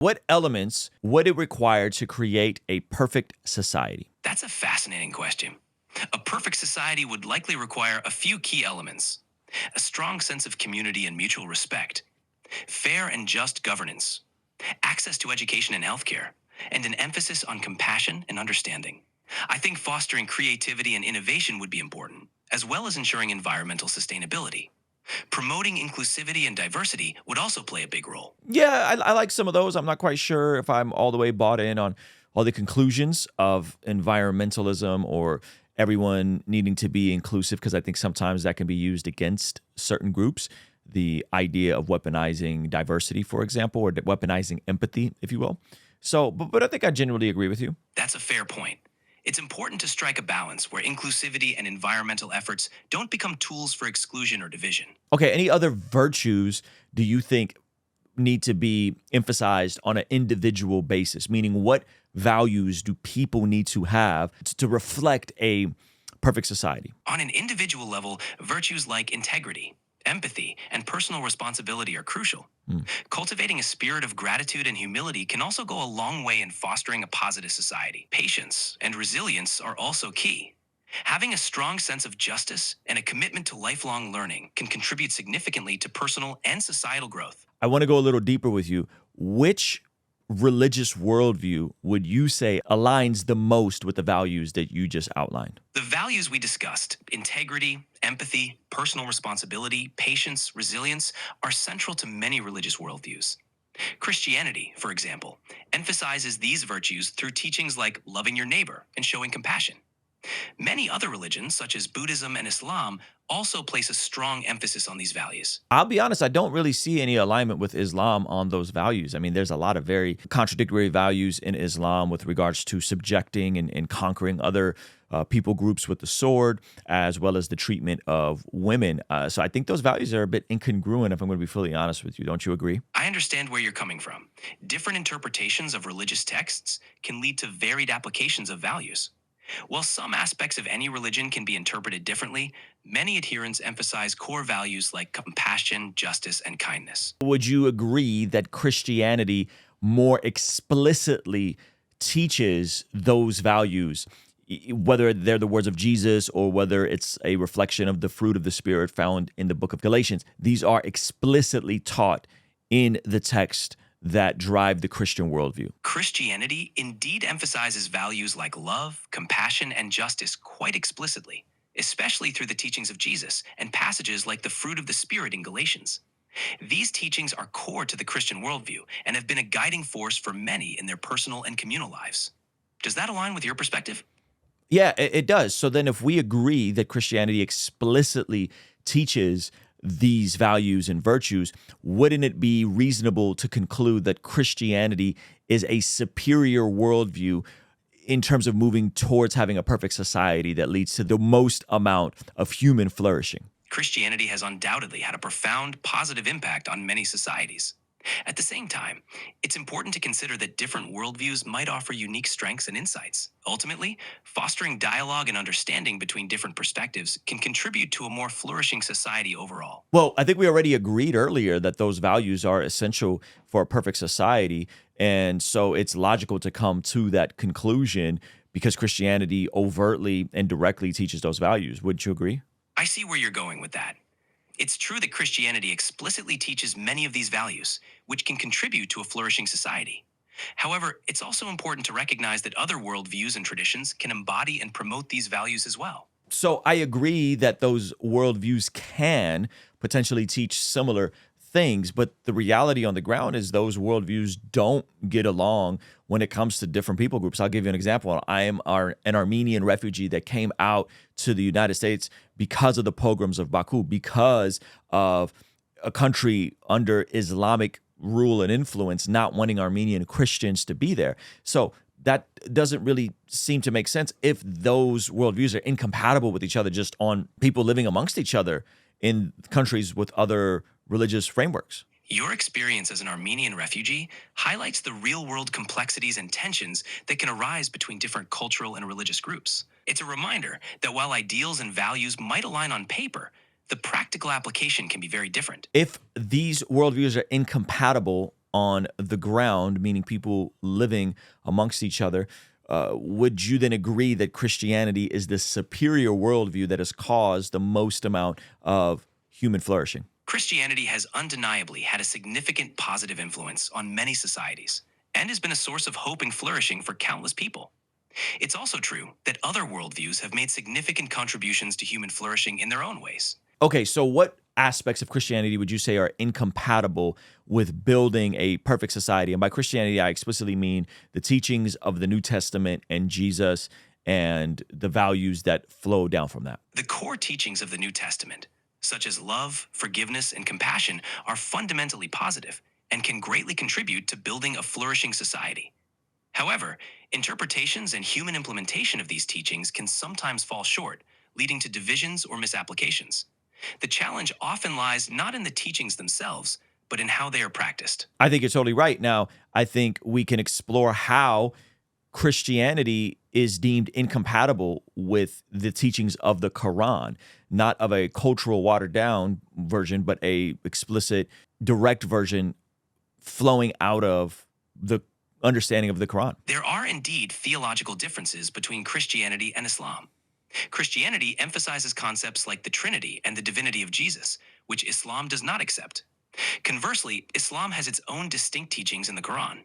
What elements would it require to create a perfect society? That's a fascinating question. A perfect society would likely require a few key elements: a strong sense of community and mutual respect, fair and just governance, access to education and healthcare, and an emphasis on compassion and understanding. I think fostering creativity and innovation would be important, as well as ensuring environmental sustainability. Promoting inclusivity and diversity would also play a big role. Yeah, I like some of those. I'm not quite sure if I'm all the way bought in on all the conclusions of environmentalism or everyone needing to be inclusive, because I think sometimes that can be used against certain groups. The idea of weaponizing diversity, for example, or weaponizing empathy, if you will. So, but I think I genuinely agree with you. That's a fair point. It's important to strike a balance where inclusivity and environmental efforts don't become tools for exclusion or division. Okay, any other virtues do you think need to be emphasized on an individual basis? Meaning, what values do people need to have to reflect a perfect society? On an individual level, virtues like integrity, empathy, and personal responsibility are crucial. Cultivating a spirit of gratitude and humility can also go a long way in fostering a positive society. Patience and resilience are also key. Having a strong sense of justice and a commitment to lifelong learning can contribute significantly to personal and societal growth. I want to go a little deeper with you. Which religious worldview would you say aligns the most with the values that you just outlined? The values we discussed, integrity, empathy, personal responsibility, patience, resilience, are central to many religious worldviews. Christianity, for example, emphasizes these virtues through teachings like loving your neighbor and showing compassion. Many other religions, such as Buddhism and Islam, also place a strong emphasis on these values. I'll be honest, I don't really see any alignment with Islam on those values. I mean, there's a lot of very contradictory values in Islam with regards to subjecting and conquering other people groups with the sword, as well as the treatment of women. So I think those values are a bit incongruent, if I'm going to be fully honest with you. Don't you agree? I understand where you're coming from. Different interpretations of religious texts can lead to varied applications of values. While some aspects of any religion can be interpreted differently, many adherents emphasize core values like compassion, justice, and kindness. Would you agree that Christianity more explicitly teaches those values, whether they're the words of Jesus or whether it's a reflection of the fruit of the Spirit found in the book of Galatians? These are explicitly taught in the text that drive the Christian worldview. Christianity indeed emphasizes values like love, compassion, and justice quite explicitly, especially through the teachings of Jesus and passages like the fruit of the Spirit in Galatians. These teachings are core to the Christian worldview and have been a guiding force for many in their personal and communal lives. Does that align with your perspective? Yeah, it does. So then if we agree that Christianity explicitly teaches these values and virtues, wouldn't it be reasonable to conclude that Christianity is a superior worldview in terms of moving towards having a perfect society that leads to the most amount of human flourishing? Christianity has undoubtedly had a profound positive impact on many societies. At the same time, it's important to consider that different worldviews might offer unique strengths and insights. Ultimately, fostering dialogue and understanding between different perspectives can contribute to a more flourishing society overall. Well, I think we already agreed earlier that those values are essential for a perfect society. And so it's logical to come to that conclusion because Christianity overtly and directly teaches those values. Wouldn't you agree? I see where you're going with that. It's true that Christianity explicitly teaches many of these values, which can contribute to a flourishing society. However, it's also important to recognize that other worldviews and traditions can embody and promote these values as well. So I agree that those worldviews can potentially teach similar things, but the reality on the ground is those worldviews don't get along when it comes to different people groups. I'll give you an example. I am an Armenian refugee that came out to the United States because of the pogroms of Baku, because of a country under Islamic rule and influence not wanting Armenian Christians to be there. So that doesn't really seem to make sense if those worldviews are incompatible with each other just on people living amongst each other in countries with other religious frameworks. Your experience as an Armenian refugee highlights the real-world complexities and tensions that can arise between different cultural and religious groups. It's a reminder that while ideals and values might align on paper, the practical application can be very different. If these worldviews are incompatible on the ground, meaning people living amongst each other, would you then agree that Christianity is the superior worldview that has caused the most amount of human flourishing? Christianity has undeniably had a significant positive influence on many societies and has been a source of hope and flourishing for countless people. It's also true that other worldviews have made significant contributions to human flourishing in their own ways. Okay, so what aspects of Christianity would you say are incompatible with building a perfect society? And by Christianity, I explicitly mean the teachings of the New Testament and Jesus and the values that flow down from that. The core teachings of the New Testament, such as love, forgiveness, and compassion, are fundamentally positive and can greatly contribute to building a flourishing society. However, interpretations and human implementation of these teachings can sometimes fall short, leading to divisions or misapplications. The challenge often lies not in the teachings themselves, but in how they are practiced. I think you're totally right. Now, I think we can explore how Christianity is deemed incompatible with the teachings of the Quran, not of a cultural watered down version, but a explicit, direct version flowing out of the understanding of the Quran. There are indeed theological differences between Christianity and Islam. Christianity emphasizes concepts like the Trinity and the divinity of Jesus, which Islam does not accept. Conversely, Islam has its own distinct teachings in the Quran.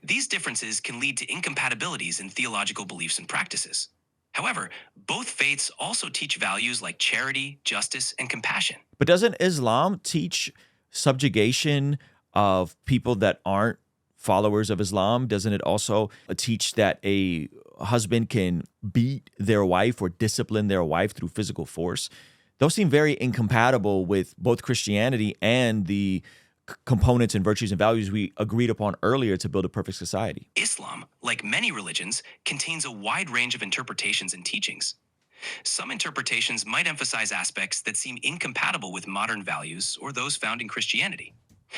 These differences can lead to incompatibilities in theological beliefs and practices. However, both faiths also teach values like charity, justice, and compassion. But doesn't Islam teach subjugation of people that aren't followers of Islam? Doesn't it also teach that a husband can beat their wife or discipline their wife through physical force? Those seem very incompatible with both Christianity and the components and virtues and values we agreed upon earlier to build a perfect society. Islam, like many religions, contains a wide range of interpretations and teachings. Some interpretations might emphasize aspects that seem incompatible with modern values or those found in Christianity.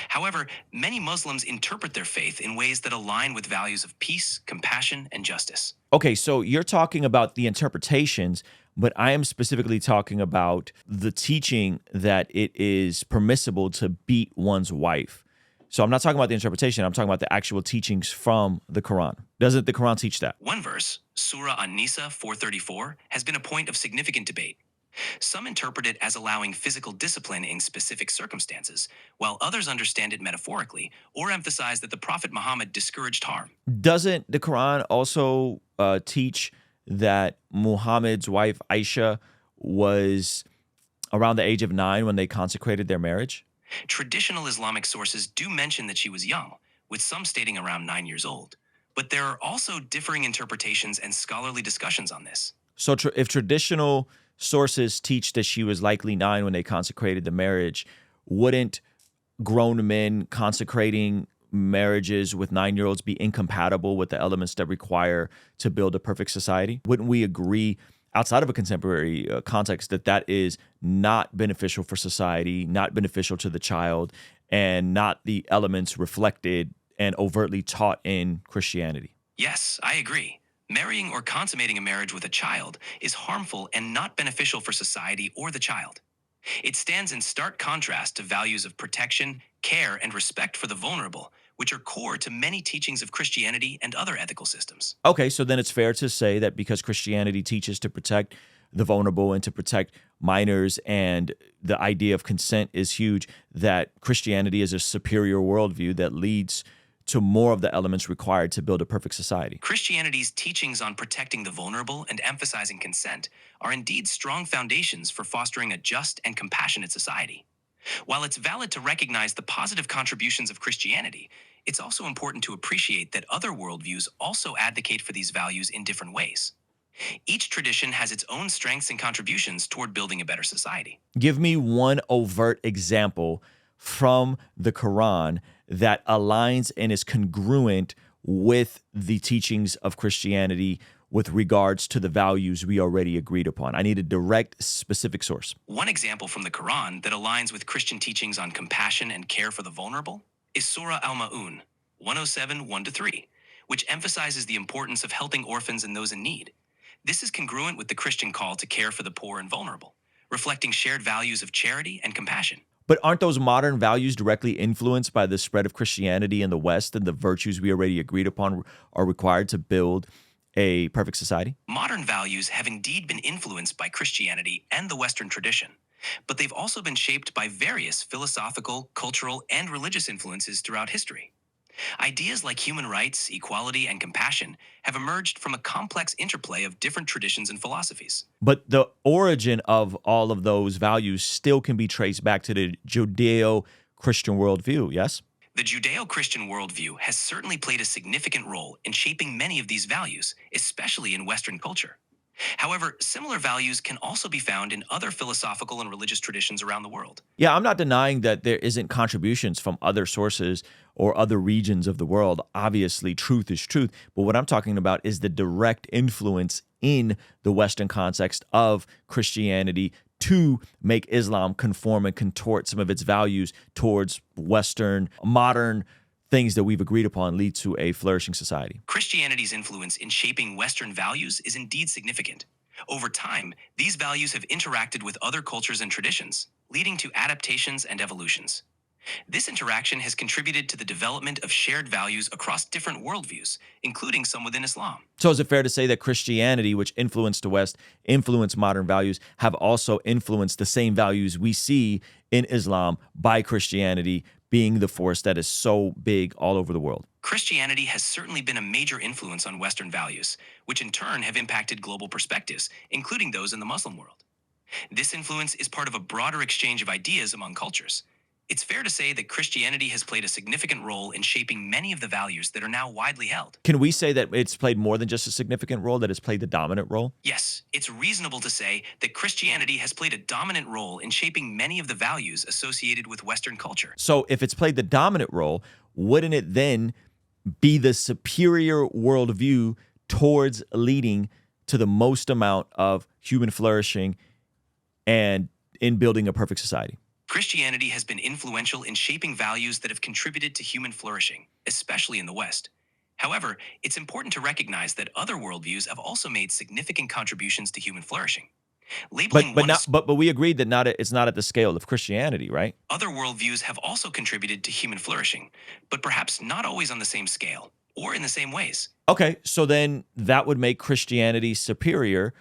However, many Muslims interpret their faith in ways that align with values of peace, compassion, and justice. Okay, so you're talking about the interpretations, but I am specifically talking about the teaching that it is permissible to beat one's wife. So I'm not talking about the interpretation, I'm talking about the actual teachings from the Quran. Doesn't the Quran teach that? One verse, Surah An-Nisa 434, has been a point of significant debate. Some interpret it as allowing physical discipline in specific circumstances, while others understand it metaphorically or emphasize that the Prophet Muhammad discouraged harm. Doesn't the Quran also teach that Muhammad's wife Aisha was around the age of 9 when they consecrated their marriage? Traditional Islamic sources do mention that she was young, with some stating around 9 years old. But there are also differing interpretations and scholarly discussions on this. So if traditional sources teach that she was likely 9 when they consecrated the marriage, wouldn't grown men consecrating marriages with 9-year-olds be incompatible with the elements that require to build a perfect society? Wouldn't we agree outside of a contemporary context that that is not beneficial for society, not beneficial to the child, and not the elements reflected and overtly taught in Christianity? Yes, I agree. Marrying or consummating a marriage with a child is harmful and not beneficial for society or the child. It stands in stark contrast to values of protection, care, and respect for the vulnerable, which are core to many teachings of Christianity and other ethical systems. Okay, so then it's fair to say that because Christianity teaches to protect the vulnerable and to protect minors, and the idea of consent is huge, that Christianity is a superior worldview that leads to more of the elements required to build a perfect society. Christianity's teachings on protecting the vulnerable and emphasizing consent are indeed strong foundations for fostering a just and compassionate society. While it's valid to recognize the positive contributions of Christianity, it's also important to appreciate that other worldviews also advocate for these values in different ways. Each tradition has its own strengths and contributions toward building a better society. Give me one overt example from the Quran that aligns and is congruent with the teachings of Christianity with regards to the values we already agreed upon. I need a direct, specific source. One example from the Quran that aligns with Christian teachings on compassion and care for the vulnerable is Surah Al-Ma'un, 107, 1-3, which emphasizes the importance of helping orphans and those in need. This is congruent with the Christian call to care for the poor and vulnerable, reflecting shared values of charity and compassion. But aren't those modern values directly influenced by the spread of Christianity in the West and the virtues we already agreed upon are required to build a perfect society? Modern values have indeed been influenced by Christianity and the Western tradition, but they've also been shaped by various philosophical, cultural, and religious influences throughout history. Ideas like human rights, equality, and compassion have emerged from a complex interplay of different traditions and philosophies. But the origin of all of those values still can be traced back to the Judeo-Christian worldview, yes? The Judeo Christian worldview has certainly played a significant role in shaping many of these values, especially in Western culture. However, similar values can also be found in other philosophical and religious traditions around the world. Yeah, I'm not denying that there isn't contributions from other sources or other regions of the world. Obviously, truth is truth. But what I'm talking about is the direct influence in the Western context of Christianity to make Islam conform and contort some of its values towards Western, modern things that we've agreed upon lead to a flourishing society. Christianity's influence in shaping Western values is indeed significant. Over time, these values have interacted with other cultures and traditions, leading to adaptations and evolutions. This interaction has contributed to the development of shared values across different worldviews, including some within Islam. So is it fair to say that Christianity, which influenced the West, influenced modern values, have also influenced the same values we see in Islam by Christianity being the force that is so big all over the world? Christianity has certainly been a major influence on Western values, which in turn have impacted global perspectives, including those in the Muslim world. This influence is part of a broader exchange of ideas among cultures. It's fair to say that Christianity has played a significant role in shaping many of the values that are now widely held. Can we say that it's played more than just a significant role, that it's played the dominant role? Yes, it's reasonable to say that Christianity has played a dominant role in shaping many of the values associated with Western culture. So if it's played the dominant role, wouldn't it then be the superior worldview towards leading to the most amount of human flourishing and in building a perfect society? Christianity has been influential in shaping values that have contributed to human flourishing, especially in the West. However, it's important to recognize that other worldviews have also made significant contributions to human flourishing. Labeling one as But we agreed that it's not at the scale of Christianity, right? other worldviews have also contributed to human flourishing, but perhaps not always on the same scale or in the same ways. Okay, so then that would make Christianity superior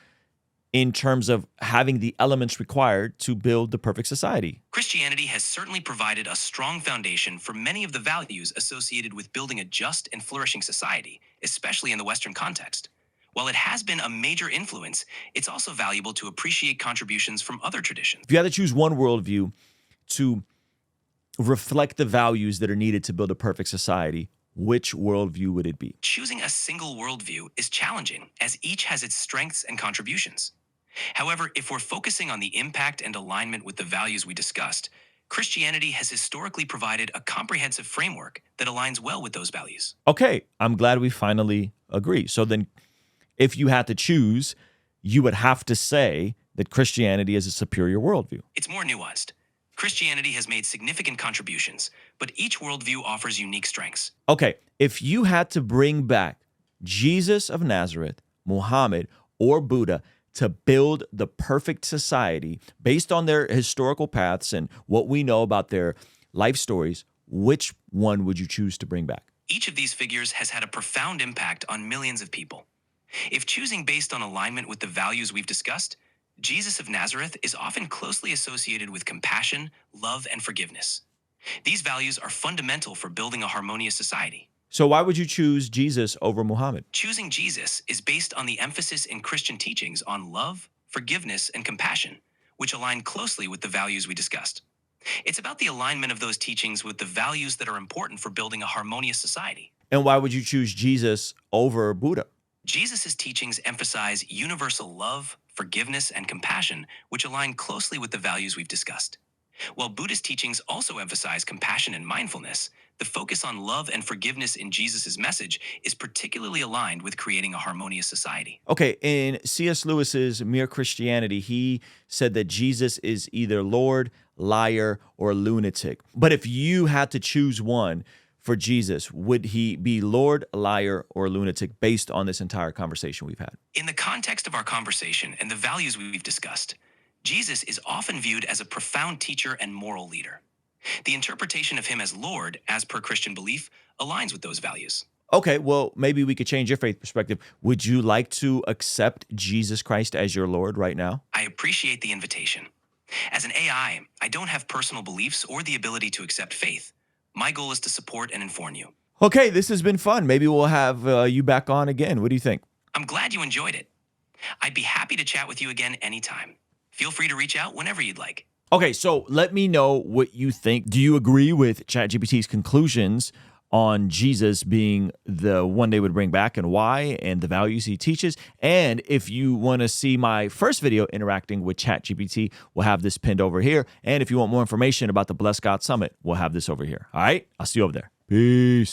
in terms of having the elements required to build the perfect society. Christianity has certainly provided a strong foundation for many of the values associated with building a just and flourishing society, especially in the Western context. While it has been a major influence, it's also valuable to appreciate contributions from other traditions. If you had to choose one worldview to reflect the values that are needed to build a perfect society, which worldview would it be? Choosing a single worldview is challenging, as each has its strengths and contributions. However, if we're focusing on the impact and alignment with the values we discussed, Christianity has historically provided a comprehensive framework that aligns well with those values. Okay, I'm glad we finally agree. So then, if you had to choose, you would have to say that Christianity is a superior worldview. It's more nuanced. Christianity has made significant contributions, but each worldview offers unique strengths. Okay, if you had to bring back Jesus of Nazareth, Muhammad, or Buddha to build the perfect society based on their historical paths and what we know about their life stories, which one would you choose to bring back? Each of these figures has had a profound impact on millions of people. If choosing based on alignment with the values we've discussed, Jesus of Nazareth is often closely associated with compassion, love, and forgiveness. These values are fundamental for building a harmonious society. So why would you choose Jesus over Muhammad? Choosing Jesus is based on the emphasis in Christian teachings on love, forgiveness, and compassion, which align closely with the values we discussed. It's about the alignment of those teachings with the values that are important for building a harmonious society. And why would you choose Jesus over Buddha? Jesus' teachings emphasize universal love, forgiveness, and compassion, which align closely with the values we've discussed. While Buddha's teachings also emphasize compassion and mindfulness, the focus on love and forgiveness in Jesus' message is particularly aligned with creating a harmonious society. Okay, in C.S. Lewis's Mere Christianity, he said that Jesus is either Lord, liar, or lunatic. But if you had to choose one for Jesus, would he be Lord, liar, or lunatic based on this entire conversation we've had? In the context of our conversation and the values we've discussed, Jesus is often viewed as a profound teacher and moral leader. The interpretation of him as Lord, as per Christian belief, aligns with those values. Okay, well, maybe we could change your faith perspective. Would you like to accept Jesus Christ as your Lord right now? I appreciate the invitation. As an AI, I don't have personal beliefs or the ability to accept faith. My goal is to support and inform you. Okay, this has been fun. Maybe we'll have you back on again. What do you think? I'm glad you enjoyed it. I'd be happy to chat with you again anytime. Feel free to reach out whenever you'd like. Okay, so let me know what you think. Do you agree with ChatGPT's conclusions on Jesus being the one they would bring back and why, and the values he teaches? And if you want to see my first video interacting with ChatGPT, we'll have this pinned over here. And if you want more information about the Bless God Summit, we'll have this over here. All right, I'll see you over there. Peace.